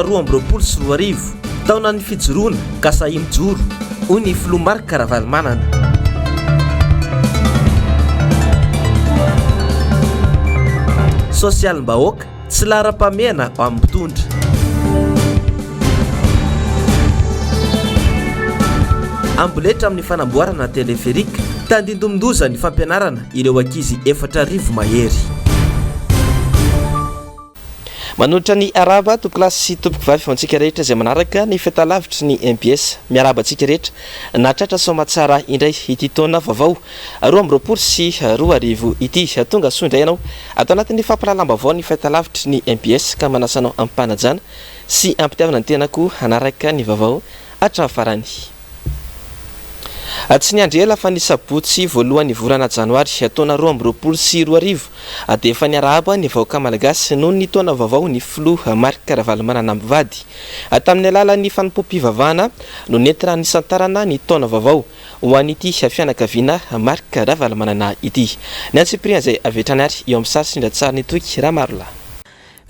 taona 2024 taona ny fijoroana ka sahy mijoro hoy ny filoha Marc Ravalomanana. Sosialim-bahoaka tsy lara-pamehana ao amin'ny mpitondra. Amboletra amin'ny fanamboarana teleferika tandindomindoza ny fampianarana ireo ankizy 4,000 mahery. Manolotra ny araba topilasy sy tompokivavy fontsika rehetra izay manaraka ny fetalavitry ny MPS miaraba antsika rehetra natratra somatsara indray ity taona vaovao 2024 sy 2025 ity tonga soa indray ianao atao anatin'ny fampalalam-baovao ny fetalavitry ny MPS ka manasanao ampanajana sy ampitiavana ny tenako hanaraka ny vaovao hatramin'ny farany. Tsy ny andrela fa ny sabotsy voalohan'ny volana janoary taona 2024 sy 2025 dia efa niarahaba ny vahoaka malagasy noho ny taona vaovao ny filoha Marc Ravalomanana mivady. Tamin'ny alalan'ny fanampom-pivavahana no nentina nisantarana ny taona vaovao ho an'ity fianakaviana Marc Ravalomanana ity. Ny antsiprian izay avetrany ary eo amin'ny sary sindra-tsara ny toky Ramarola.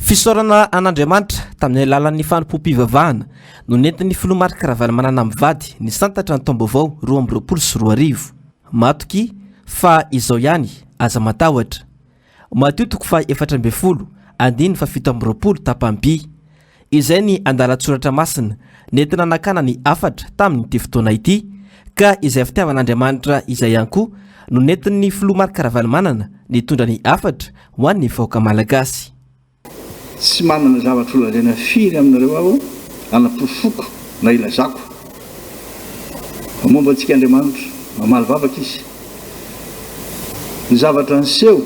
Fisaorana an'Andriamanitra tamin'ny alalan'ny fanampom-pivavahana no nentin'ny filoha Marc Ravalomanana mivady ny santatra ny taom-baovao 2024 sy 2025. Matoky fa izao ihany aza matahotra. Matio toko fa 14 andiny fa 17 tapam-by. Izay ny andalatsoratra masina nentina nakana ny afatra tamin'ny ity fotoana ity ka izay fitiavan'Andriamanitra izay ihany koa no nentin'ny filoha Marc Ravalomanana nitondra ny afatra ho an'ny vahoaka malagasy. Tsy manana zavatra olazaina firy aminareo aho anapofoko na ilazako momba antsika Andriamanitra mamaly vavaka izy. Ny zavatra niseho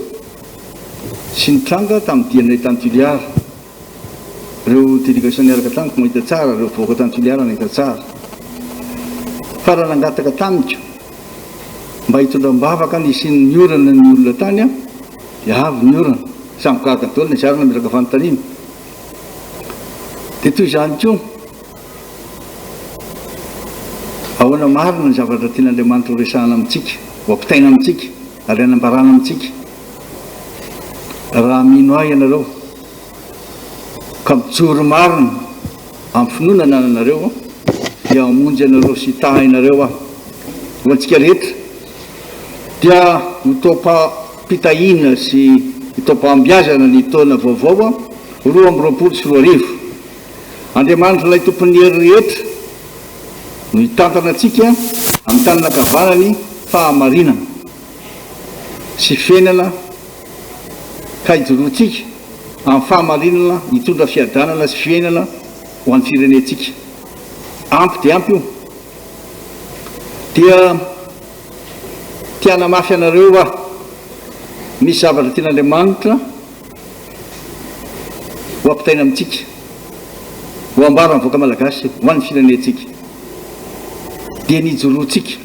sy nitranga tamin'ny dianay tany Toliara, ireo délégation niaraka tamiko mahita tsara, ireo voaka tany Toliara nahita tsara fa raha nangataka tamiko mba hitondram-bavaka ny sy ny orana ny olona tany a dia avy ny orana samy kahaka dolo ny zarana miraka fanontaniana dia toy izany koa ahoana marina ny zavatra tian'Andriamanitra ho resahana amintsika, ho ampitaina amintsika ary hanambarana amintsika. Raha mino ahy ianareo ka mijoro marina amin'ny finoana anareo dia hamonjy ianareo sy taha ianareo aho ho antsika rehetra dia hotopa-pitahina sy hitopa-ambiazana ny taona vaovao 2024 sy 2025. Andriamanitra ilay tompony hery rehetra no hitantana antsika amin'ny tanana kavanany fahamarinana sy fiainana ka hijoroantsika amin'ny fahamarinana hitondra fiadanana sy fiainana ho an'ny firenentsika. Ampy dia ampy io dia tiana mafy anareo aho misy zavatra tian'Andriamanitra ho ampitaina amintsika, ho ambara mivoaka malagasy ho an'ny firenentsika dia nijoroantsika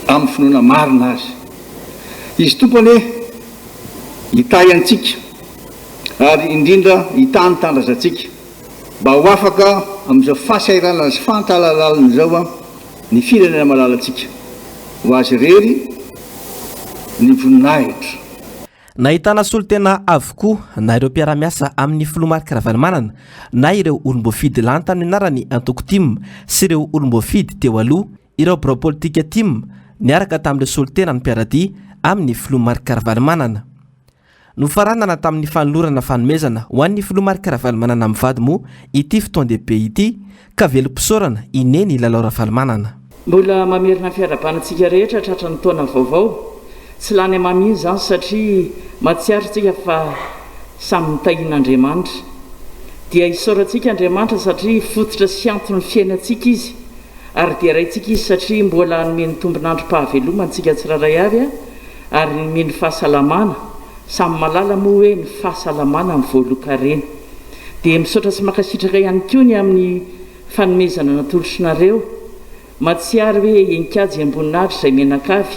amin'ny finoana marina azy. Izy tompony hitahy antsika ary indrindra hitany tandrazantsika mba ho afaka amin'izao fahasairana sy fantalalalana a ny firenena malalantsika ho azy rery ny voninahitra. Nahitana solo-tena avokoa na ireo mpiara-miasa amin'ny filoha Marc Ravalomanana na ireo olom-boafidy lanta ny anarany antoko tim sy ireo olom-boafidy teo aloha ireo bro-politika tim niaraka tamin'ireo solo-tena ny mpiaradia amin'ny filoha Marc Ravalomanana. Nofaranana tamin'ny fanolorana fanomezana ho an'ny filoha Marc Ravalomanana mivady moa ity fotoan-dehibe ity ka velom-pisaorana ineny Lalao Ravalomanana. Mbola mamerina fiarabanantsika rehetra tratra ny taona vaovao. Tsy lany maminy izany satria mahatsiaro tsika fa samy mitahin'Andriamanitra dia isaorantsika Andriamanitra satria fototra sy antony fiainantsika izy ary dia raintsika izy satria mbola nomeny tombonandro pahaveloma antsika tsiraray avy ary nomeny fahasalamana. Samy malala moa hoe ny fahasalamana amin'ny voalokarena dia misaotra sy makasitraka ihany koa ny amin'ny fanomezana natolotrareo. Mahatsiaro hoe enikajy amboninahitra izay menakavy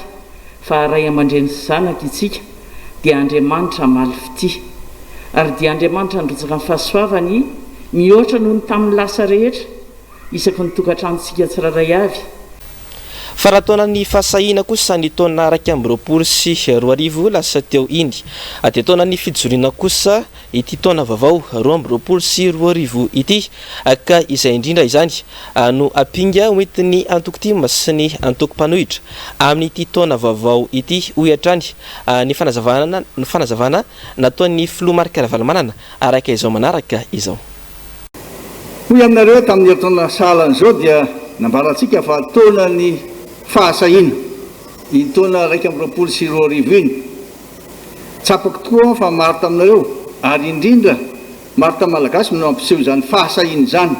fa ray aman-dreny sy zanaka itsika dia Andriamanitra maly fity ary dia Andriamanitra androtsaka amin'ny fahasoavany mihoatra noho ny tamin'ny lasa rehetra isaky ny tokantranontsika tsiraray avy. fa raha taona ny fahasahina kosa ny taona 2024 lasa teo iny dia taona ny fijoriana kosa ity taona vaovao 2024 ity ka izay indrindra izany no apinga hoentiny antoko-tima sy ny antoko-panohitra amin'ity taona vaovao ity hoy hatrany ny fanazavana nataon'ny filoha Marc Ravalomanana araka izao manaraka izao. Hoy aminareo tamin'ny herintaona sahalan'izao dia nambarantsika fa taona ny fahasahina ny taona 2024 iny tsapako tokoa fa maro taminareo ary indrindra maro ta malagasy no mampiseho izany fahasahina izany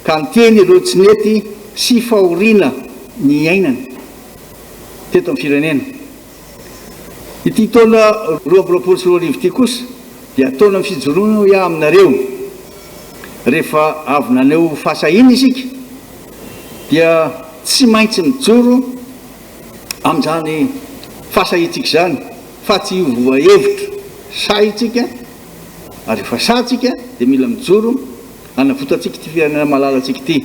ka niteny ireo tsy nety sy fahoriana ny ainany teto amin'ny firenena. Ity taona 2024 ity kosa dia taona ny fijoroana ia aminareo rehefa avy naneo fahasahina isika dia tsy maintsy mijoro amin'izany fahasahintsika zany fa tsy hiova hevitra sahintsika ary rehefa sahintsika dia mila mijoro hanavotantsika ty fiainana malalantsika ity.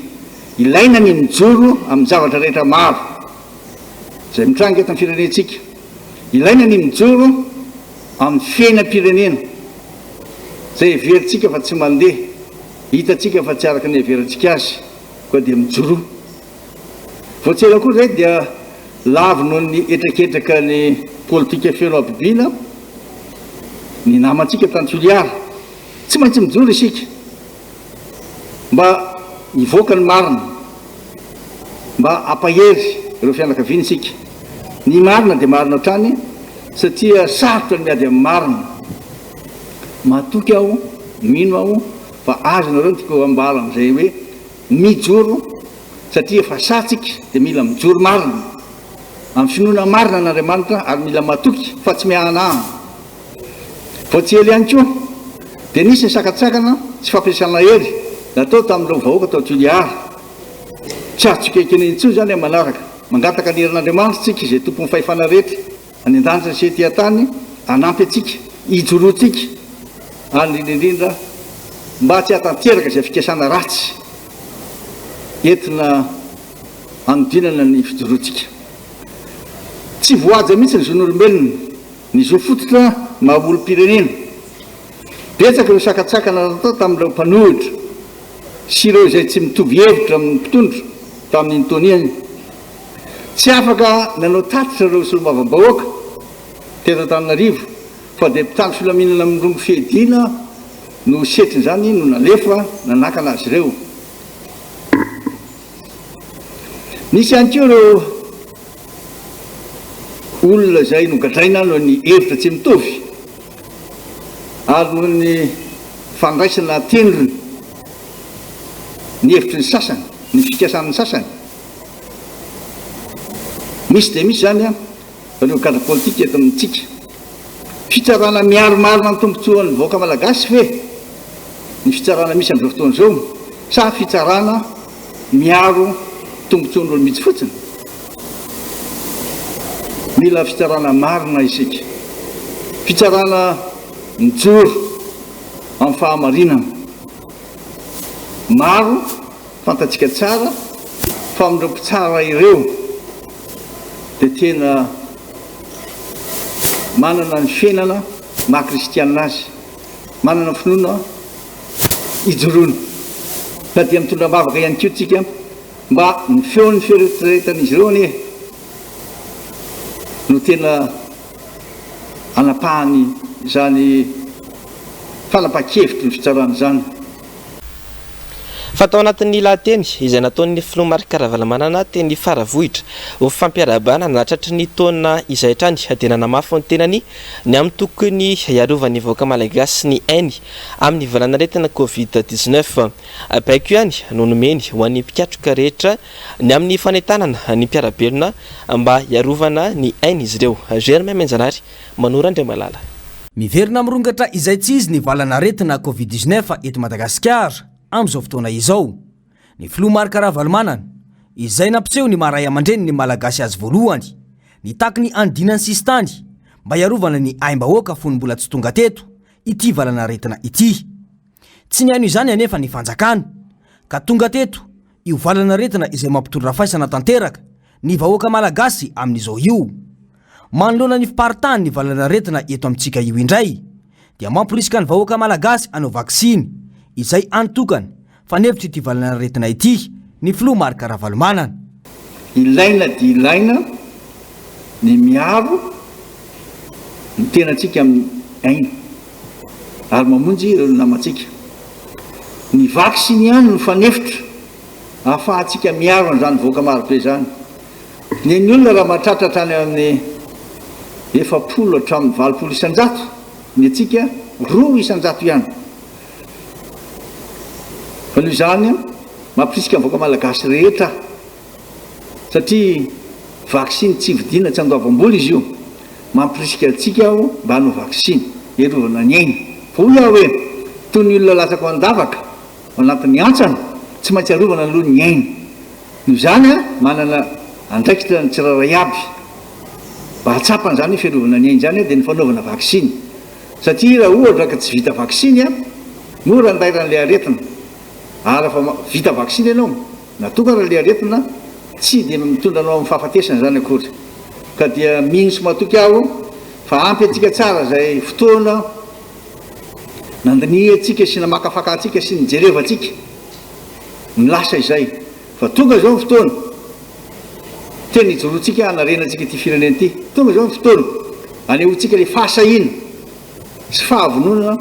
Ilaina ny mijoro amin'ny zavatra rehetra maro izay mitranga eto amin'ny firenentsika. Ilaina ny mijoro amin'ny fiainam-pirenena izay heverintsika fa tsy mandeha, hitatsika fa tsy araka ny heverintsika azy koa dia mijoro. Voatsela koa zay dia lavo noho ny etraketraka ny politika feno abibila ny namantsika tany filiara tsy maintsy mijoro isika mba hivoaka ny marina, mba ampahery ireo fianakaviana isika. Ny marina dia marina hatrany satria sarotra ny miady amin'ny marina. Matoky aho, mino aho fa azo nareo tiako ambala amin'izay hoe mijoro satria fa satsika dia mila mijoro marina amin'ny finoana marina an'Andriamanitra ary mila matoky fa tsy mihanahana. Voatsely ihany koa dia nisy ny sakatsakana tsy fampiasana hery natao tamin'ireo vahoaka tao Toliara. Tsy azo-tsokekeny intsony zany manaraka mangataka ny herin'Andriamanitra tsika izay tompon'ny fahefana rehetra any an-danitra sy ety an-tany hanampy atsika hijoroantsika ary indrindra mba tsy hatanteraka izay fikasana ratsy entina hanodinana ny fijoroantsika. Tsy voaja mihitsy ny zon'olombelona ny zo fototra maha-olom-pirenena. Betsaka ireo sakatsakana natao tamin'ireo mpanohitra sy ireo izay tsy mitovy hevitra amin'ny mpitondra tamin'ny taoniany. Tsy afaka nanao tatitra ireo solombavambahoaka teto Antananarivo fa dia mpitandro filaminana amin'ny rongo fihedina no setriny zany no nalefa nanakana azy ireo. Nisy ihany koa ireo olona izay nogadraina noho ny hevitra tsy mitovy ary noho ny fandraisana tendrony ny hevitry ny sasany, ny fikasan'ny sasany. Misy dia misy zany ireo cadre politika eto amintsika fitsarana miaromarona amin'ny tombontsoan'ny vahoaka malagasy fe ny fitsarana misy amin'izao fotoana izao sa fitsarana miaro tombontsoan'olo mihitsy fotsiny. Mila fitsarana marina isika, fitsarana mijoro amin'ny fahamarinana. Maro fantatsika tsara fa amin'ireo mpitsara ireo dia tena manana ny fiainana maha-kristianina azy, manana ny finoana hijoroana ka dia mitondra mavaka ihany koa tsika mba ny feon'ny fieritreretan'izy ireo anie no tena anapahany izany fanapaha-kevitry ny fitsarana izany. Fa tao anatin'ny lahateny izay nataon'ny filoha Marc Ravalomanana teny Faravohitra ho fampiarabana natratry ny taona izay hatrany dia nanamafy ny tenany ny amin'ny tokony hiarovan'ny vahoaka malagasy ny ainy amin'ny valan'aretina Covid-19. Baiko ihany no nomeny ho an'ny mpikatroka rehetra ny amin'ny fanentanana ny mpiarabelona mba hiarovana ny ainy izy ireo. Germain Menjanary Manora Andriamalala. Miverina mirongatra izay tsy izy ny valan'aretina Covid-19 eto Madagasikara amin'izao fotoana izao. Ny filoha Marc Ravalomanana izay nampiseho ny maray aman-dreny ny malagasy azy voalohany nitaky ny andinany sisy tany mba hiarovana ny aim-bahoaka fony mbola tsy tonga teto ity valan'aretina ity. Tsy ny haino izany anefa ny fanjakana ka tonga teto io valan'aretina izay mampitondra faisana tanteraka ny vahoaka malagasy amin'izao io. Manoloana ny fiparitany ny valanaretina eto amintsika io indray dia mamporisika ny vahoaka malagasy anao vaksiny izay antokana fanevitra ity valanaretina ity ny flu marika ravalomanana. Ilaina dia ilaina ny miaro ny tenantsika amin'ny aina ary mamonjy ireo namatsika. Ny vaksiny ihany no fanefitra ahafahantsika miaro an'izany vahoaka marobe zany. Ny olona raha mahatratratra any amin'ny 700 hatramin'ny 20 isan-jato, ny atsika 2 isan-jato ihany. Fa noho izany mampirisika ny vahoaka malagasy rehetra satria vaksiny tsy vidiana tsy andoavam-bola izy io. Mampirisika antsika aho mba hanao vaksiny iarovana ny aina. Fa hoy aho hoe toy ny olona latsaka ho andavaka ao anatin'ny antsana tsy maintsy arovana aloha ny aina. Noho izany manana andraikitra ny tsirairay aby mba hatsapana zany fiarovana ny aina zany dia ny fanaovana vaksiny. Satria raha ohatra ka tsy vita vaksiny mora andairan'ilay aretina. Ary rehefa vita vaksiny ianao natoka raha ilay aretina tsy dia mitondra anao amin'ny fahafatesana zany akory. Ka dia mino sy matoky aho fa ampy atsika tsara zay fotoana nandinihy atsika sy namakafaka atsika sy nijereva atsika milasa izay. Fa tonga zao fotoana tena hijoroantsika hanarenantsika ity firenena ity. Tonga zao fotoana anehoantsika ilay fahasahina sy fahavonona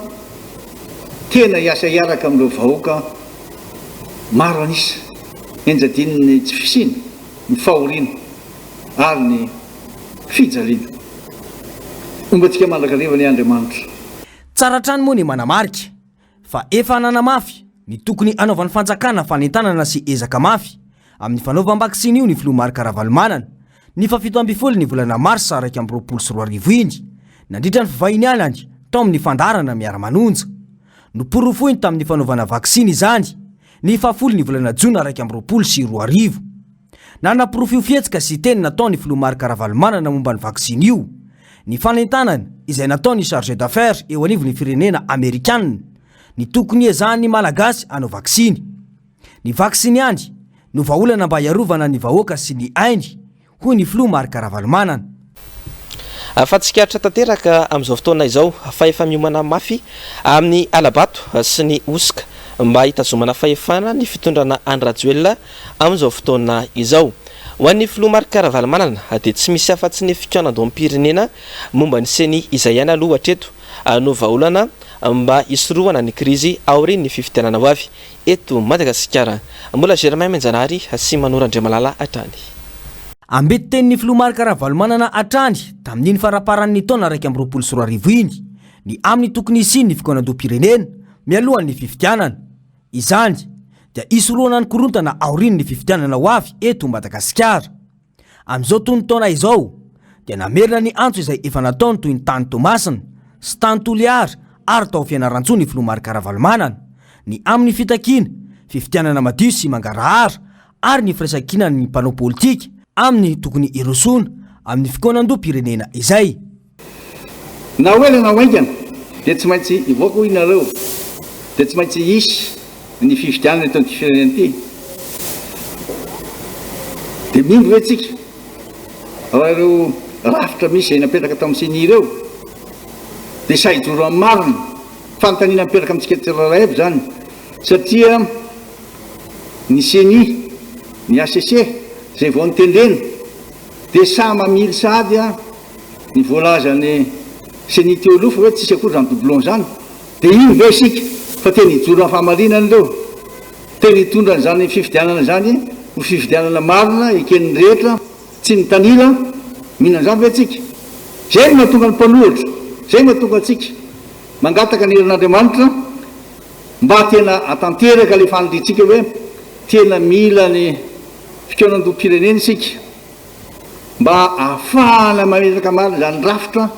tena hiasa hiaraka amin'ireo vahoaka maro anisa enjadininy tsy fisina, ny fahoriana ary ny fijaliana. Ombantsika mandrakariva ny Andriamanitra. Tsara trano moa ny manamarika fa efa nanamafy ny tokony anaovan'ny fanjakana fanentanana sy ezaka mafy amin'ny fanaovam-baksiny io ny flu marika ravalomanana ny 17 ny volana marsa 2024 iny nandritra ny fivahiny alany tao amin'ny fandarana miara-manonja. Noporofoiny tamin'ny fanaovana vaksiny izany ny 10 ny volana jona 2024. Nanaporofio fietsika sy teny nataony flu marika ravalomanana momba ny vaksiny io. Ny fanentanana izay nataony chargé d'affaires eo anivon'ny firenena Amerikanina ny tokony ezahany malagasy anao vaksiny. Ny vaksiny andry no vahaolana mba hiarovana ny vahoaka sy ny ainy hoy ny flu marika ravalomanana. Afa-tsikaritra tanteraka amin'izao fotoana izao fa efa miomana mafy amin'ny alabato sy ny osika mba hitazomana fahefana ny fitondrana andrajoelona amin'izao fotoana izao. Ho an'ny flu marika ravalomanana dia tsy misy afa-tsy ny fikaonandoam-pirenena momba ny seny izay ihany aloha hatreto no vahaolana mba hisorohana ny krizy aorian'ny fifidianana ho avy eto Madagasikara. Mbola Germain Menjanary sy Manora Andriamalala hatrany. Ambety tenin'ny flu marika ravalomanana hatrany tamin'iny faraparan'ny taona 2024 iny ny amin'ny tokony isiny ny fikaonandoam-pirenena mialohan'ny fifidianana. Izany dia isorohana ny korontana aorian'ny fifidianana ho avy eto Madagasikara. Amin'izao toy ny taona izao dia namerina ny antso izay efa nataony toy ny tany Tomasina sy tany Toliara ary tao fianarantsoa ny flu marika ravalomanana ny amin'ny fitakiana fifidianana madio sy mangarahara ary ny firaisan-kina ny mpanao politika amin'ny tokony irosona amin'ny fikaonandoam-pirenena izay. Na hoela na hoaingana dia tsy maintsy ivoaka hoy nareo dia tsy maintsy hisy ny fifidianana eto amin'ity firenena ity. Dia mimby hoe tsika raha ireo rafitra misy izay napetraka tamin'ny seny ireo dia sahijoro amin'ny marina fanontaniana mipetraka amintsika tsirairay aby zany. Satria ny seny ny ACC izay vao nitendrena dia sa mamily sady ny voalazany seny teolofa hoe tsisy akory zany doublon zany. Dia iny ve isika fa tena hijoro amin'ny fahamarinana leo tena hitondra zany fifidianana zany ho fifidianana marina eken'ny rehetra tsy ny tanila mihinana zany ve tsika. Zay no mahatonga ny mpanohitra, zay mahatonga atsika mangataka ny herin'Andriamanitra mba tena atanteraka le fanidritsika hoe tena mila ny fikaonandoam-pirenena isika mba ahafahana mametraka marina zany rafitra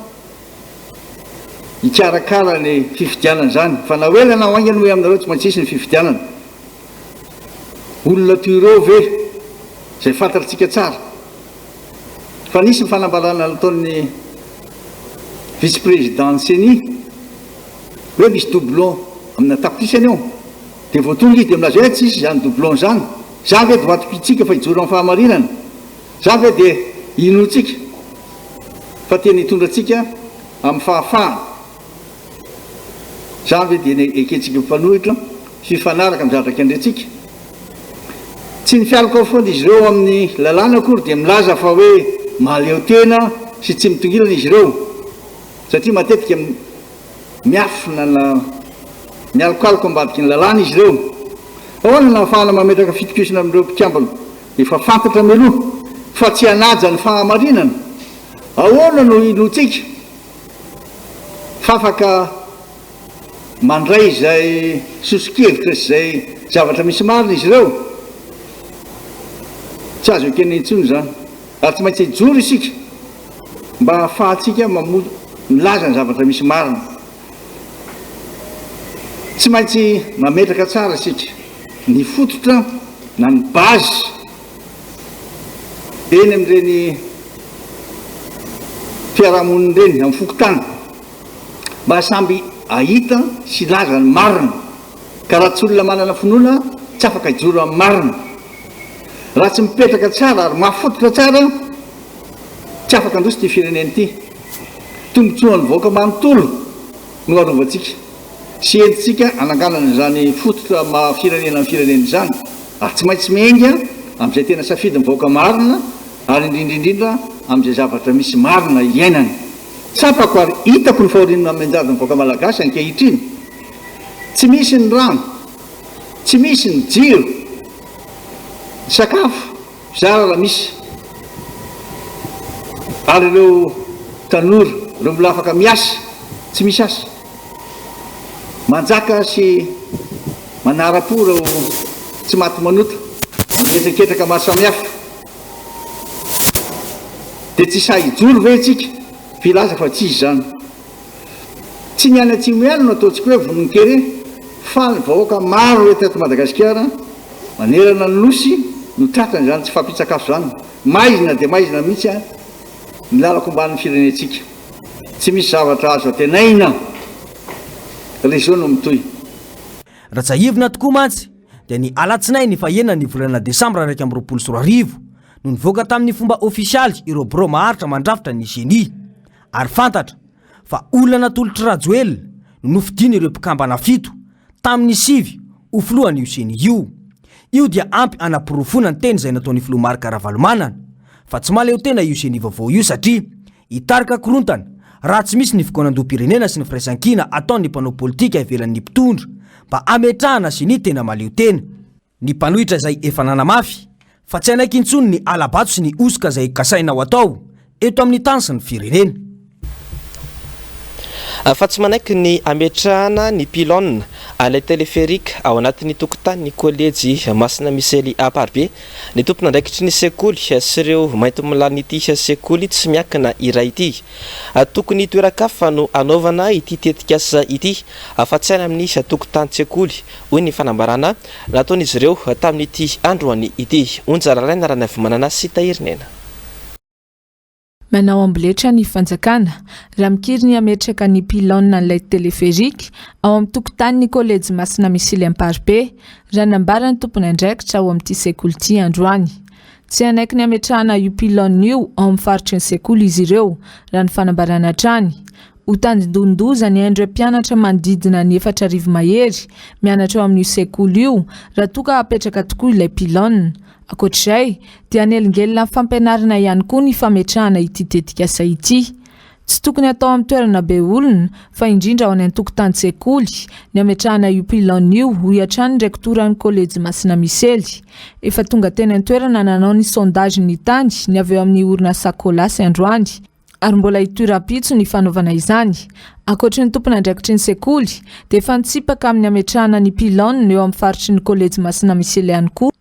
hikarakara ny fifidianana zany. Fa na hoela na hoaingana hoe aminareo tsy maintsy hisy ny fifidianana. Olona toy ireo ve izay fantatritsika tsara fa nisy fanambarana nataon'ny vice-président seny hoe misy doublon amin'ny tapitrisa eo dia voatonga izy dia minazy hoe tsy isy zany doublon zany. Zany ve dovatiko itsika fa hijoro amin'ny fahamarinana zany hoe dia inotsika fa tena hitondratsika amin'ny fahafahana zany hoe dia eketsika mifanohitra sy mifanaraka amin'ny zatraka andretsika tsy ny fialako foana izy ireo amin'ny lalàna akory dia milaza fa hoe mahaleo tena sy tsy mitongilana izy ireo satria matetika miafina na mialokaloka ambadiky ny lalàna izy ireo ahoana na ahafahana mametraka fitokisana amin'ireo mpikambana efa fantatra meloha fa tsy hanaja ny fahamarinana ahoana no inotsika fa afaka mandray izay soso-kevitra izay zavatra misy marina izy ireo tsy azo ekena intsony zany ary tsy maintsy hijoro isika mba hahafahantsika milaza ny zavatra misy marina tsy maintsy mametraka tsara isika ny fototra na ny bazy eny amin'ireny fiarahamoniny reny amin'ny fokotany mba samby ahita sy laza ny marina ka raha tsy olona manana finoana tsy afaka hijoro amin'ny marina raha tsy mipetraka tsara ary mahafototra tsara tsy afaka androso ty fireneny ity tombotsoan'ny vahoaka manontolo no arovantsika sy entitsika ananganana zany fototra mahafirenena amin'ny fireneny zany ary tsy maintsy mienga amin'izay tena safidy ny vahoaka marina ary indrindraindrindra amin'izay zavatra misy marina iainany tsapako ary hitako ny fahorinana amin'anjady ny vahoaka malagasy ankehitriny tsy misy ny rano tsy misy ny jiro sakafo zara raha misy ary ireo tanora ireo mbola afaka miasa tsy misy asa manjaka sy manara-po reo tsy maty manota mietreketraka maro samihafa dia tsy sa hijoro ve tsika filaza fa tsy izy zany tsy niany atsimo ihany no ataontsika hoe voninkery fa ny vahoaka maro eteto Madagasikara manerana ny nosy no tratrany zany tsy fampitsakafo zany maizina dia maizina mihitsy a milalako omban'ny firenentsika tsy misy zavatra azo atenaina rezao no mitoy raha tsahivina tokoa mantsy dia ny alatsinainy ny fahenina ny volana desambra 2024 no nivoaka tamin'ny fomba ofisialy ireo biro maharitra mandrafitra ny genie ary fantatra fa olona natolotra rajoelina no nofidiny ireo mpikambana fito tamin'ny sivy ho filohan'io genie io dia ampy anapirofona ny teny izay nataon'ny filoha Marc Ravalomanana fa tsy maleo tena io genie vaovao io satria hitarika korontana raha tsy misy ny fikonan-doha-pirenena sy ny firaisan-kina ataon'ny mpanao politika ivelan'ny mpitondra mba ametrahana genie tena maleo tena ny mpanohitra izay efa nanamafy fa tsy anaiky intsony ny alabato sy ny osoka izay kasaina ho atao eto amin'ny tany sy ny firenena fa tsy manaiky ny ametrahana ny pilone alay teleférika ao anatin'ny tokotanin'ny kolejy Masina Misely Aparibe ny tompona andraikitry ny sekoly sy ireo mainty milan'ity sekoly tsy miankina iray ity tokony toerakafa no anaovana ity tetikasa ity afa-tsaina amin'ny tokotanin-tsekoly hoy ny fanambarana nataon'izy ireo tamin'ity androany ity onjararaina raha navimanana sy tahirinena manao amboletra ny fanjakana raha mikiry ny ametraka ny pilone an'ilay teleférika ao amin'ny tokotanin'ny kolejy Masina Misely Aparibe raha nambarany tompony andraikitra ao amin'ity sekoly ity androany tsy anaiky ny ametrahana io pilone io ao amin'ny faritry ny sekoly izy ireo raha ny fanambarana hatrany ho tandindondoza ny andro mpianatra manodidina ny 4,000 mahery mianatra ao amin'io sekoly io raha toka apetraka tokoa ilay pilone akoatr'izay dia anelingelina fampianarana ihany koa ny fametrahana ity tetikasa ity tsy tokony atao amin'ny toerana be olona fa indrindra ao any an-tokotany-tsekoly ny ametrahana io pilone io ho hiatrany ny rektoran'ny kolejy Masina Misely efa tonga teny an-toerana nanao ny sondage ny tany ny avy eo amin'ny orinasa Kolasy androany ary mbola hitoeram-pitso ny fanaovana izany akoatry ny tompony andraikitry ny sekoly dia efa nitsipaka amin'ny ametrahana ny pilone eo amin'ny faritry ny kolejy Masina Misely ihany koa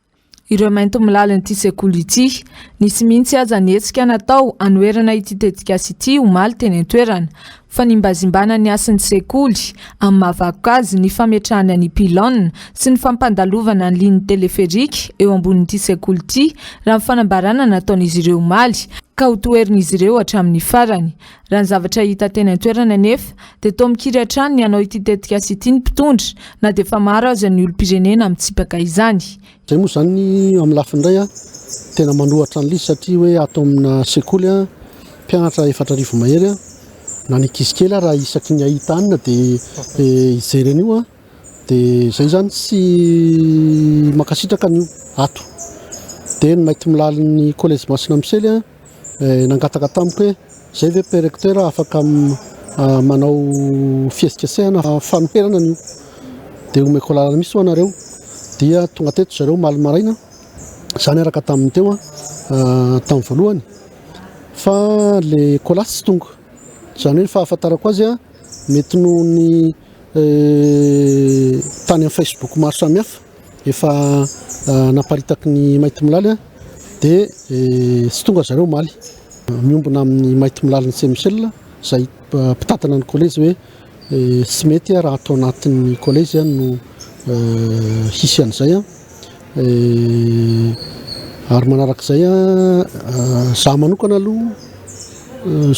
ireo mainto milalany'ity sekoly ity nisy mihitsy aza nietsika natao anoerana ity tetikasa ity omaly teny an-toerana fa nimbazimbana ny asan'ny sekoly amin'ny mahavako azy ny fametrahana ny pilone sy ny fampandalovana ny ligne teleférika eo ambonin'ity sekoly ity raha ny fanambarana nataon'izy ireo omaly ka ho toerin'izy ireo hatramin'ny farany raha ny zavatra hita teny an-toerana nefa dia toa mikiry hatrany ny hanao ity tetikasa ity ny mpitondra na dia efa maro aza ny olom-pirenena mitsipaka izany zay moa zany amin'ny lafiny indray tena manohatra an'lizy satria hoe ato amina sekoly a mpianatra 4 mahery a na ny ankizy kely raha isaky ny ahitanina dia ijerena io a dia izay zany tsy makasitraka an'io ato dia ny maity milaly ny collège Masina Misely a nangataka tamiko hoe zay ve pérecteur afaka manao fihetsiketsehana fanoherana an'io dia omeko lalana misy ho anareo dia tonga teto zareo maly maraina zany araka tamin'ny teo tamin'ny voalohany fa le kolasy tsy tonga zany hoe fahafantarako azy a mety noho ny tany amin'ny Facebook maro samihafa efa naparitaky ny maity milaly a dia tsy tonga zareo maly miombona amin'ny maity milaly ny CMCL zay mpitatana ny collège hoe tsy mety raha atao anatin'ny collège no hisy an'izay ary manarak'izay za manokana aloha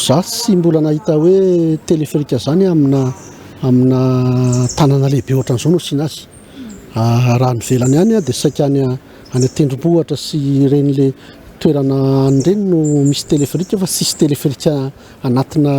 za tsy mbola nahita hoe téléphérique zany amina tanàna lehibe ohatran'izao no asiana azy raha nivelany ihany dia saika any an-tendrombohitra sy ren'le toerana an'ireny no misy téléphérique fa tsisy téléphérique anatina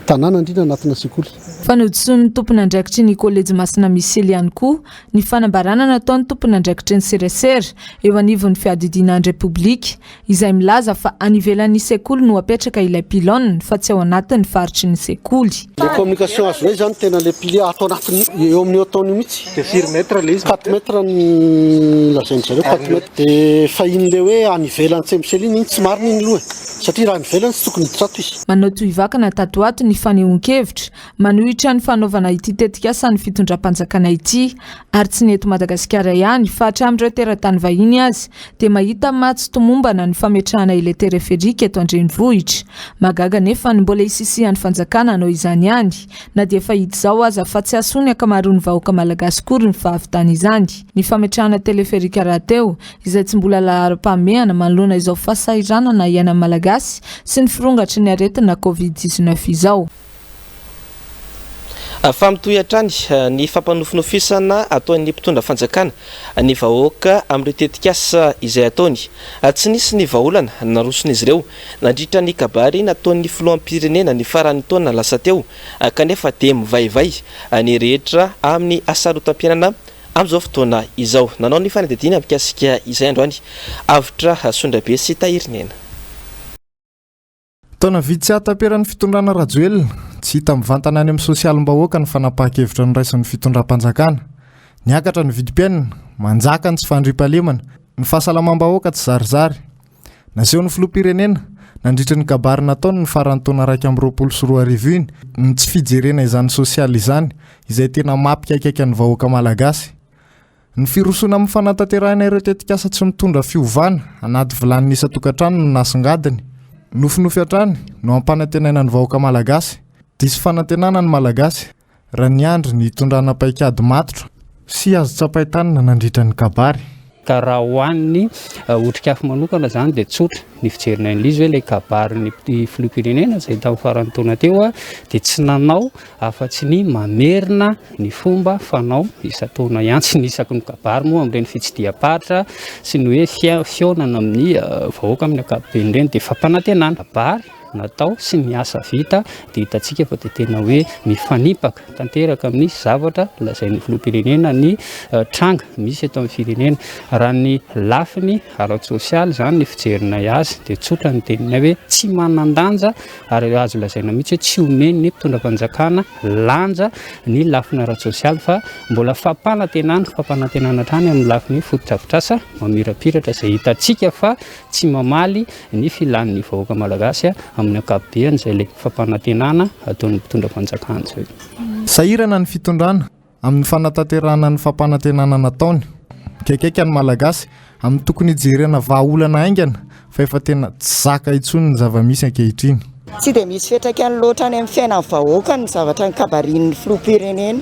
tanàna indrindra anatina sekoly. Fanodison'ny tompona andraikitry ny collège Masina Misely ihany koa ny fanambarana nataon'ny tompona andraikitry ny Seresera eo anivon'ny fiadidinan'ny Repoblika izay milaza fa anivelan'ny sekoly no apetraka ilay pilone fa tsy ao anatin'ny faritry ny sekoly. Le communication azo zany tena le pilier ato anatiny eo amin'ny ataony mihitsy dia 4 mètres le izy 4 mètres ny lazainy zareo 4 mètres dia fa in'le hoe anivelan'ny CMCL iny tsy marina iny loha satria raha nivelany tsy tokony hitsato izy. Manao tohivakana tato ato ny fanehoan-kevitra manohitra ny fanaovana ity tetikasa ny fitondram-panjakana ity ary tsy neto Madagasikara ihany fa hatramin'ireo teratany vahiny azy dia mahita matsy tomombana ny fametrahana ilay téléphérique eto an-drenivohitra. Magaga nefa ny mbola hisisihan'ny fanjakana anao izany ihany na dia efa hita izao aza fa tsy asony akamaroan'ny vahoaka malagasy kory ny fahavitana izany. Ny fametrahana téléphérique rahateo izay tsy mbola lahara-pahamehana manoloana izao fahasahiranana iaina malagasy sy ny firongatry ny aretina COVID-19 izao. Fa mitohy hatrany ny fampanofinofisana ataon'ny mpitondra fanjakana ny vahoaka amin'ireo tetikasa izay ataony tsy nisy ny vahaolana naroson'izy ireo nandritra ny kabary nataon'ny filoham-pirenena ny faran'ny taona lasa teo kanefa dia mivaivay ny rehetra amin'ny asarotam-piainana amin'izao fotoana izao. Nanao ny fanadidina mikasika izay androany avitra Sondrabe sy Tahirinena. Taona vitsy tsy hataperan'ny fitondrana Rajoelina tsy hita mivantana any amin'ny sosialim-bahoaka ny fanapahan-kevitra ny raisin'ny fitondram-panjakana. Niakatra ny vidim-piainana, manjaka ny tsy fandriam-pahalemana, ny fahasalamam-bahoaka tsy zarizary. Naseho ny filoham-pirenena nandritra ny kabary nataony ny faran'ny taona 2024 iny ny tsy fijerena izany sosialy izany izay tena mampikaikaiky ny vahoaka malagasy. Ny firosona amin'ny fanatanterahana ireo tetikasa tsy mitondra fiovana anaty vilany isa-tokantrano no nasongadiny. Nofinofy hatrany no ampanantenana ny vahoaka malagasy, disy fanantenana ny malagasy raha ny andro ny tondrana paikady matotra sy azo tsapaitanina nandritra ny kabary. Ka raha hoan'ny otrikafo manokana zany dia tsotra ny fijerina an'izy hoe ilay kabary ny filoham-pirenena izay tamin'ny faran'ny taona teo dia tsy nanao afa-tsy ny mamerina ny fomba fanao isa-taona ihany tsy nisaky ny kabary moa amin'ireny fitsidiam-paritra sy ny hoe fiaonana amin'ny vahoaka amin'ny ankapobeny ireny dia fampanantenana kabary natao sy ny asa vita dia hitantsika fa dia tena hoe mifanipaka tanteraka amin'ny zavatra lazain'ny filoham-pirenena ny tranga misy eto amin'ny firenena. Raha ny lafiny ara-tsosialy zany ny fijerina azy dia tsotra ny tenina hoe tsy manan-danja ary azo lazaina mihitsy hoe tsy omeny ny mpitondram-panjakana lanja ny lafiny ara-tsosialy fa mbola fampanantenana hatrany amin'ny lafiny fototra-avitrasa mamirapiratra izay hitantsika fa tsy mamaly ny filan'ny vahoaka malagasy amin'ny ankapobeny izay ilay fampanantenana ataon'ny mpitondram-panjakana izay. Sahirana ny fitondrana amin'ny fanatanterahana ny fampanantenana nataony. Kaikaiky ny malagasy amin'ny tokony hijerena vahaolana aingana fa efa tena tsy zaka intsony ny zava-misy ankehitriny. Tsy dia misy fiantraikany loatra any amin'ny fiainan'ny vahoaka ny zavatra ny kabarian'ny filoham-pirenena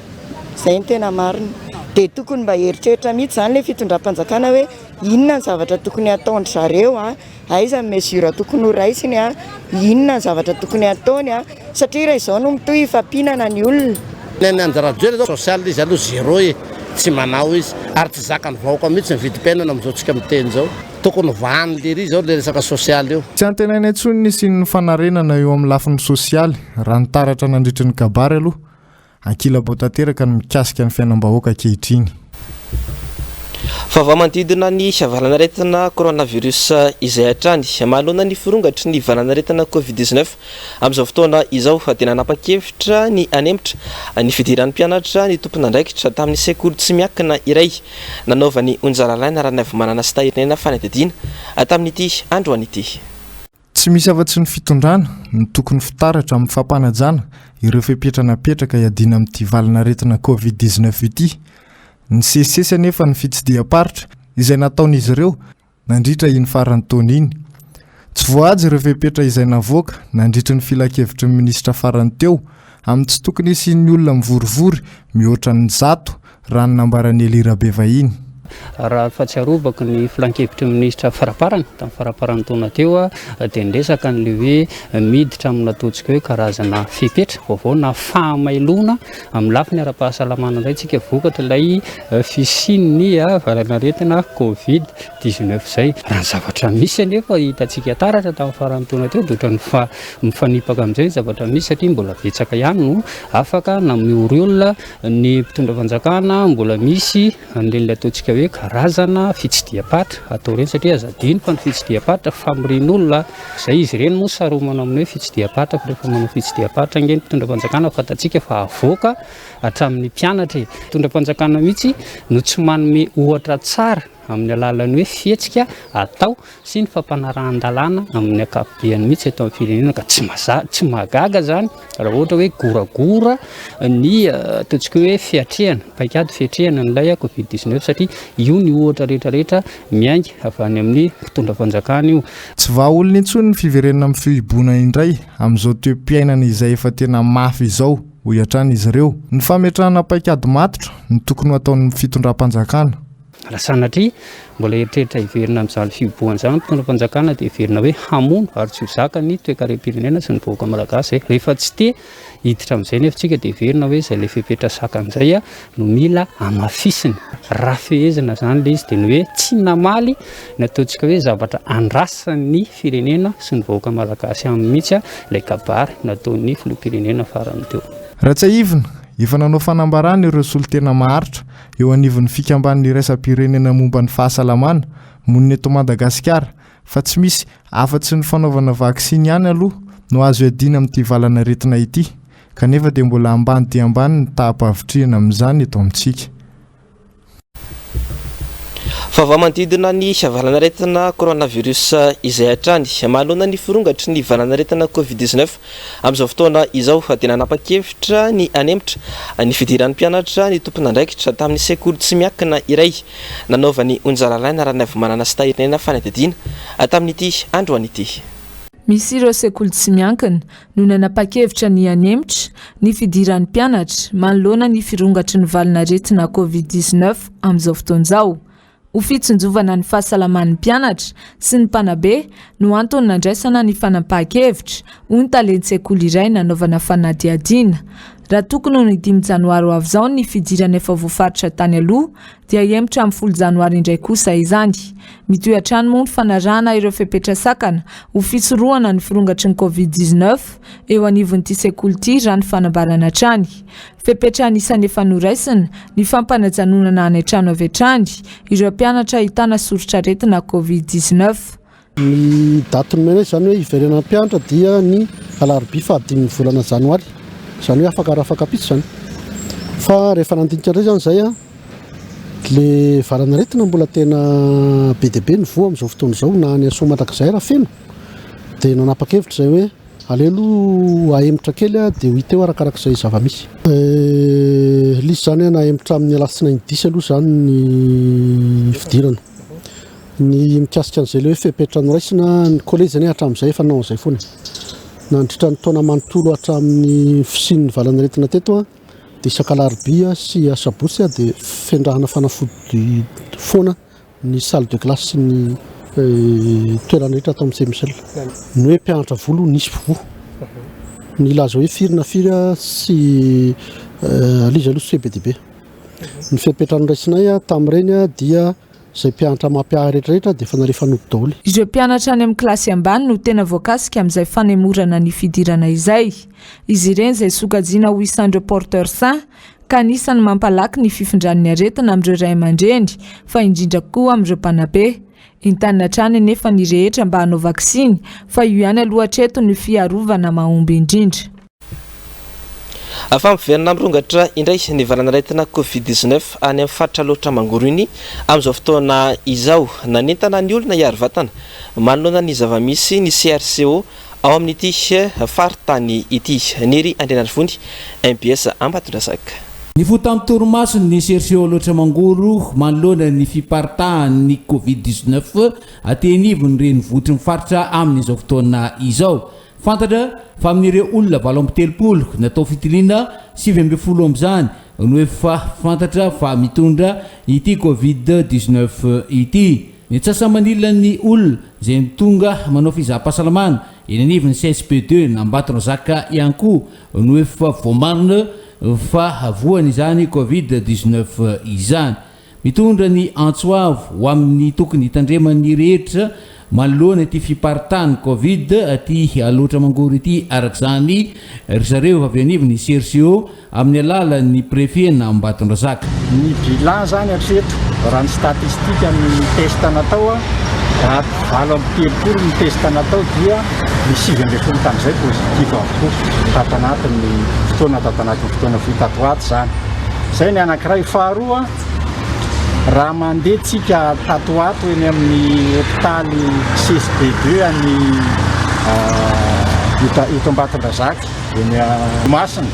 izay ny tena marina. Dia tokony mba heritreritra mihitsy zany ilay fitondram-panjakana hoe inona ny zavatra tokony ataony zareo aiza ny mesura tokony ho raisiny inona ny zavatra tokony ataony satria raha izao no mitohy hifampinana ny olona. Ny anjara-toerana sosialy izy aloha zéro tsy manao izy ary tsy zakany vahoaka mihitsy ny vidim-piainana amin'izao tsika miteny izao. tokony vany lery zao le resaka sosialy io tsy antenainy antsony nisy ny fanarenana eo amin'ny lafiny sosialy raha nitaratra nandritry ny kabary aloha ankila botateraka ny mikasika ny fiainam-bahoaka ankehitriny Favamanodidina ny valan'aretina coronavirus izay hatrany mahalona ny firongatry ny valan'aretina Covid-19 amin'izao fotoana izao dia nanapa-kevitra ny anemitra ny fidiran'ny mpianatra ny tompon'andraikitra tamin'ny sekoly tsy miakina iray nanaova ny onjalalaina raha navy-manana sy tahirinena fanadidina tamin'ity andro an'ity. Tsy misy afa-tsy ny fitondrana ny tokony fitaratra amin'ny fampanajana ireo fipetranapetraka iadina amin'ity valan'aretina Covid-19 ity. Ny sesisesy anefa ny fitsidiam-paritra izay nataon'izy ireo nandritra iny farany taona iny. Tsy voahaja ireo fepetra izay navoaka nandritra ny filakevitry ny minisitra farany teo amin'ny tsy tokony isian'ny olona mivorivory mihoatra ny 100 raha ny nambarany Elirabe vahiny. Raha fahatsiarovako ny filan-kevitry minisitra faraparany tamin'ny faraparany taona teo dia ndresaka ny hoe miditra amin'ny ataontsika hoe karazana fepetra vaovao na fahamailona amin'ny lafiny ara-pahasalamana indray tsika vokatra ilay fisian'ny valan'aretina Covid-19 izay. Raha ny zavatra misy anefa hitantsika taratra tamin'ny farany taona teo dia ohatra mifanipaka amin'izay zavatra misy satria mbola betsaka ihany no afaka namory olona ny mpitondra fanjakana mbola misy an'ilay ataontsika hoe karazana fitsidiam-patra atao ireny satria azadiny fa ny fitsidiam-patra famorian'olona izay izy ireny moa saromana amin'ny hoe fitsidiam-patra fa rehefa manao fitsidiam-patra ingeny mpitondra fanjakana fantatsika fa avoaka hatramin'ny mpianatra mpitondra fanjakana mihitsy no tsy manome ohatra tsara amin'ny alalan'ny hoe fihetsika atao sy ny fampanarahan-dalàna amin'ny akapobeany mihitsy atao amin'ny firenena ka tsy mahagaga zany raha ohatra hoe goragora ny ataontsika hoe fiatrehana paikady fiatrehana n'ilay Covid-19 satria io ny ohatra rehetrarehetra miainga avy any amin'ny mpitondra fanjakana io. Tsy vahaolona intsony ny fiverenana amin'ny fihiboana indray amin'izao toem-piainana izay efa tena mafy izao ho hatrany izy ireo. Ny fametrahana paikady matotra ny tokony ataon'ny fitondram-panjakana. Raha sanatria mbola eritreritra hiverina amin'izany fihiboana izany mpitondra fanjakana dia hiverina hoe hamono ary tsy ho zaka ny toe-karem-pirenena sy ny vahoaka malagasy. Rehefa tsy te hiditra amin'izay nefa tsika dia hiverina hoe izay ilay fepetra sakan'izay no mila amafisina. Raha fehezana zany ilay izy dia ny hoe tsy namaly ny ataontsika hoe zavatra andrasan'ny firenena sy ny vahoaka malagasy amin'ny mihitsy ilay kabary nataon'ny filoham-pirenena farany teo. Ratsaivina efa nanao fanambarana ireo solotena maharitra eo anivon'ny fikamban'ny raisam-pirenena momba ny fahasalamana monina eto Madagasikara fa tsy misy afa-tsy ny fanaovana vaksiny ihany aloha no azo iadina amin'ity valan'aretina ity kanefa dia mbola ambany dia ambany ny taham-pahavitrihana amin'izany eto amintsika. Favamanodidina ny valan'aretina coronavirus izay hatrany mahalona ny firongatry ny valan'aretina Covid-19 amin'izao fotoana izao dia nanapa-kevitra ny anemitra ny fidiran'ny mpianatra ny tompon'andraikitra tamin'ny sekoly tsy miakina iray nanaova ny onjalalaina raha navy-manana sy tahirinena fanadidina tamin'ity andro an'ity. Misy ireo sekoly tsy miankina no nanapa-kevitra ny anemitra ny fidiran'ny mpianatra manoloana ny firongatry ny valan'aretina Covid-19 amin'izao fotoana izao. Ho fitsinjovana ny fahasalaman'ny mpianatra sy ny mpanabe no antony nandraisana ny fanapahan-kevitra ho ny talentin-tsekoly iray nanaovana fanadihadiana. Raha tokony ny 5 janoary avy izao ny fidirana efa voafaritra tany aloha dia hiemitra amin'ny 10 janoary indray kosa izany. Mitohy hatrany moa ny fanarahana ireo fepetra sakana ho fitsoroana ny firongatry ny Covid-19 eo anivon'ity sekoly ity raha ny fanambarana hatrany. Fepetra anisan'ny efa noraisina ny fampanajanonana any an-trano avy hatrany ireo mpianatra ahitana soritra aretina Covid-19. Ny daty nomena izany hoe hiverenana mpianatra dia ny alarobia fahadimy volana janoary. Izany hoe afaka pitsy zany. Fa rehefa nandinika indray zany izay le valan'aretina mbola tena be dia be ny voa amin'izao fotoana izao na any Soamandrakizay raha feno dia nanapa-kevitra izay hoe alelo ahemitra kely dia ho hita eo arakarak'izay zava-misy. Lisy zany nahemitra amin'ny alatsinainy 10 aloha zany ny fidirana. Ny mikasika an'izay le hoe fepetra noraisina ny kolejany hatramin'izay efa nanao an'izay foana. Nandritra ny taona manontolo hatramin'ny fisian'ny valan'aretina teto dia isakalarobia sy asabotsy dia fendrahana fanafody foana ny salle de classe sy ny toerana rehetra atao amin'ny CMCL. Ny hoe mpianatra volo nisy voa. Ny laza hoe firina sy alizaloha sy be dia be. Ny fepetra noraisinahy tamin'ireny dia zay mpianatra mampiahy rehetrarehetra dia efa narehefa nody daholo. Ireo mpianatra any amin'ny kilasy ambany no tena voakasika amin'izay fanemorana ny fidirana izay. Izy ireny izay sokajiana ho isan'ireo porteur sain ka anisany mampalaky ny fifindran'ny aretina amin'ireo ray aman-dreny fa indrindra koa amin'ireo mpanabe. Entanina hatrany nefa ny rehetra mba hanao vaksiny fa io ihany alohatreto ny fiarovana mahomby indrindra. Afampiverina mirongatra indray ny valanaretina Covid-19 any amin'ny faritra loatra mangoro iny amin'izao fotoana izao nanentana ny olona hiary vatana manoloana ny zavamisy ny CRCO ao amin'ity faritany ity. Niry Andrianarivony MPS Ambatondrazaka. Ny fotam torimaso ny CRCO loatra mangoro manoloana ny fiparitahan'ny Covid-19 atenivony reny votry ny faritra amin'izao fotoana izao. Fantatra fa amin'ireo olona 7 natao fitiliana 7 amin'izany no efa fantatra fa mitondra ity Covid-19 ity. Ny tsasamanila ny olona izay mitonga manao fizaham-pahasalamana eny anivony CSP2 na Ambatondrazaka ihany koa no efa voamarina fa voany izany Covid-19 izany. Mitondra ny antsoavo ho amin'ny tokony hitandreman'ny rehetra manoloana ity fiparitahany Covid aty aloatra mangoro ity arak'izany ry zareo avy anivony CRCO amin'ny alalan'ny préfet na Ambatondrazaka. Ny bilan zany hatreto raha ny statistika ny testa natao raha 7 ny testa natao dia ny 7 tamin'izay positif avokoa tatanatin'ny fotoana tatanatin'ny fotoana fitatoato zany. Zay ny anankiray. Faharoa, raha mandeha tsika tatoato eny amin'ny hôpitaly CSP2 any eto Ambatondrazaka eny Masina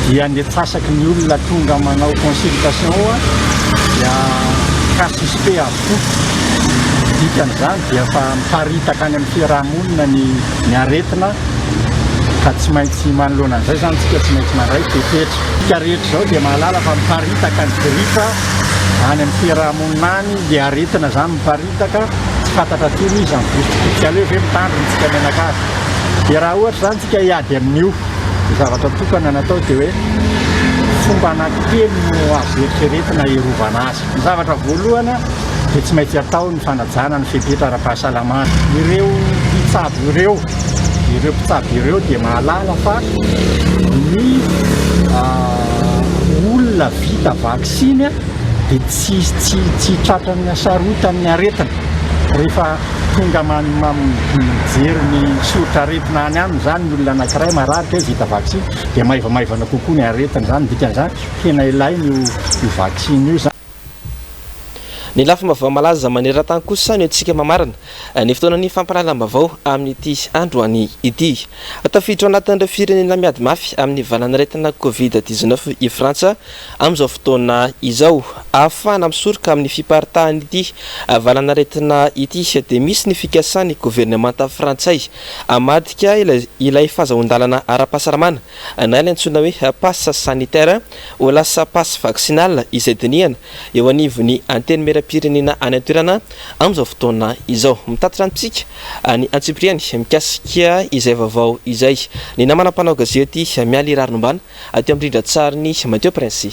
dia ny tsasaky ny olona tonga manao consultation dia cas suspect avokoa. Dikan'izany dia fa miparitaka any amin'ny fiarahamonina ny aretina ka tsy maintsy manoloana an'izay zany tsika tsy maintsy mandray tetetra. Tika rehetra zao dia mahalala fa miparitaka ny gripa any amin'ny fiarahamonina any dia aretina zany miparitaka tsy fantatra teny izy amin'nyvostifitsialy hoe ve mitandriny tsika menakasy. Dia raha ohatra zany tsika hiady amin'io zavatra tokana natao dia hoe fomba anankitelo no azo eritreretina iarovana azy. Ny zavatra voalohany dia tsy maintsy atao ny fanajana ny fepetra ara-pahasalamana. Ireo mpitsabo ireo dia mahalala fa ny olona vita vaksiny dia tsy tratran'ny asarotan'ny aretina rehefa tonga mijery ny soritra aretina any aminy zany ny olona anankiray mararika hoe vita vaksiny dia maivamaivana kokoa ny aretina zany. Dikan'izany tena ilainy io vaksiny io zany. Ny lafim-baovao malaza maneran-tany kosa ny antsika mamarana ny fotoanan'ny fampahalalam-baovao amin'ity androany ity. Tafiditra anatin'ireo firenena miady mafy amin'ny valanaretina Covid-19 i Frantsa amin'izao fotoana izao. Ahafahana misoroka amin'ny fiparitahany ity valanaretina ity dia misy ny fikasany gouvernemanta frantsay amadika ilay fahazahoan-dalana ara-pahasalamana na ilay antsoina hoe passe sanitaire ho lasa passe vaccinal izay dinihana eo anivony anteny mera-pirenena any an-toerana amin'izao fotoana izao. Mitatitra antsika ny Antsipriany mikasika izay vaovao izay. Ny namana mpanao gazety mialy rarinombana ateo amindrindra tsariny Mateo Prince.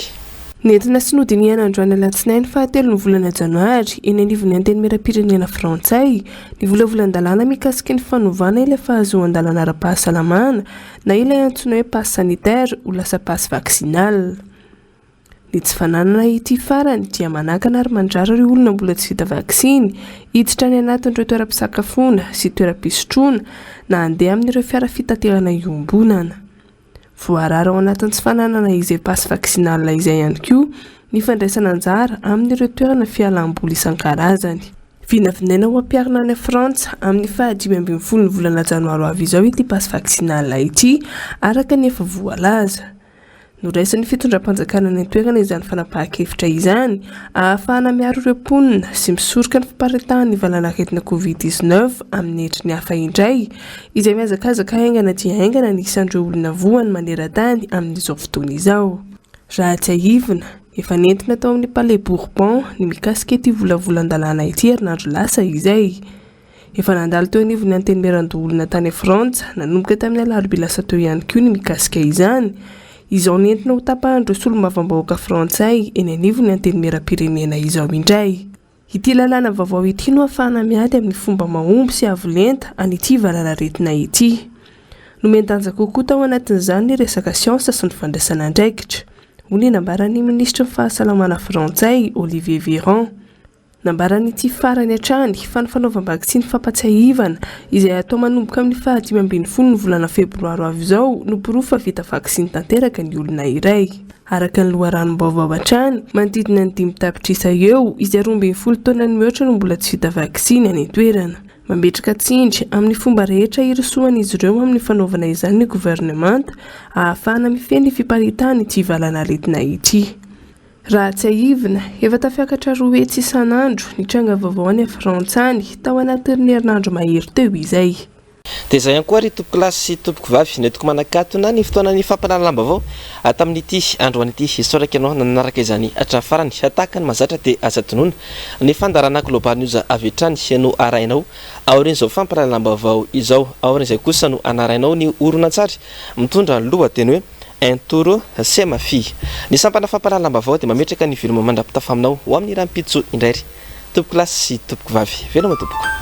Nentina synodiny androany alatsinainy fahatelo ny volana janoary eny anivony anteny mera-pirenena frantsay ny volavolan-dalàna mikasika ny fanovana ilay fahazoan-dalàna ara-pahasalamana na ilay antsoina hoe passe sanitaire ho lasa passe vaccinal. Ny tsy fananana ity farany dia manakana ary mandrara ireo olona mbola tsy vita vaksiny hiditra any anatin'ireo toeram-pisakafoana sy toeram-pisotroana na andeha amin'ireo fiara fitaterana iombonana. Voarara ao anatin'ny tsy fananana izay passe vaccinal izay ihany koa ny fandraisana anjara amin'ireo toerana fialam-boly isan-karazany. Vinavinaina ho ampiarina any Frantsa amin'ny 15 ny volana janoary avy izao ity passe vaccinal ity araka ny efa voalaza. Noraisan'ny fitondram-panjakana ny toerana izany fanapahan-kevitra izany ahafahana miaro ireo mponina sy misoroka ny fiparitahan'ny valanaretina Covid-19 amin'ny hetriny hafa indray izay miazakazaka haingana dia haingana ny isan'ireo olona voany maneran-tany amin'izao fotoana izao. Raha tsy ahivina efa nentina tao amin'ny Palais Bourbon ny mikasika ity volavolan-dalàna ity herinandro lasa izay. Efa nandalo teo anivony anteny meran-dolona tany Frantsa nanomboka tamin'ny alarobia lasa teo ihany koa ny mikasika izany. Izao nentina ho tapahan'ireo solombavambahoaka frantsay eny anivony anteny mera-pirenena izao indray. ity lalàna vaovao ity no ahafahana miady amin'ny fomba mahomby sy avolenta an'ity valanaretina ity. Nomendanja kokoa tao anatin'izany ny resaka siansa sy ny fandraisana andraikitra, hoy ny nambaran'ny ministra ny fahasalamana frantsay Olivier Véran. Nambaran'ity farany hatrany fa ny fanaovam-bakitsiny fampatsiahivana izay atao manomboka amin'ny 15 ny volana febroary avy izao no pirofo fa vita vaksiny tanteraka ny olona iray. Araka ny loharanom-baovao hatrany, manodidina ny 5 tapitrisa eo izay 12 taona ny mihoatra no mbola tsy vita vaksiny any an-toerana. Mametraka tsindry amin'ny fomba rehetra irosoan'izy ireo amin'ny fanaovana izany ny gouvernemanta ahafahana mifehy ny fiparitana ity valanaretina ity. Raha tsy ahivina, efa tafiakatra 2 hetsy isan'andro ny tranga vaovao any Frantsany tao anatin'ny herinandro mahery teo izay. Dia izay ihany koa ry tompoko lahy sy tompoko vavy netiko manakatona ny fotoanan'ny fampanaraham-baovao tamin'ity androan'ity hisoraka ianao nanaraka izany hatrafarany hataka ny mazatra dia aza tonoana ny fandarana global news avy hatrany no arainao aorin'izao fampanaraham-baovao izao aorin'izay kosa no anarainao ny oronan-tsary mitondra ny lohateny hoe un tour c'est ma fille. Ny sampana fampanaraham-baovao dia mametraka ny viloma mandrapitafaminao ho amin'ny rahampitso indray ry tompoko lahy sy tompoko vavy veloma tompoko.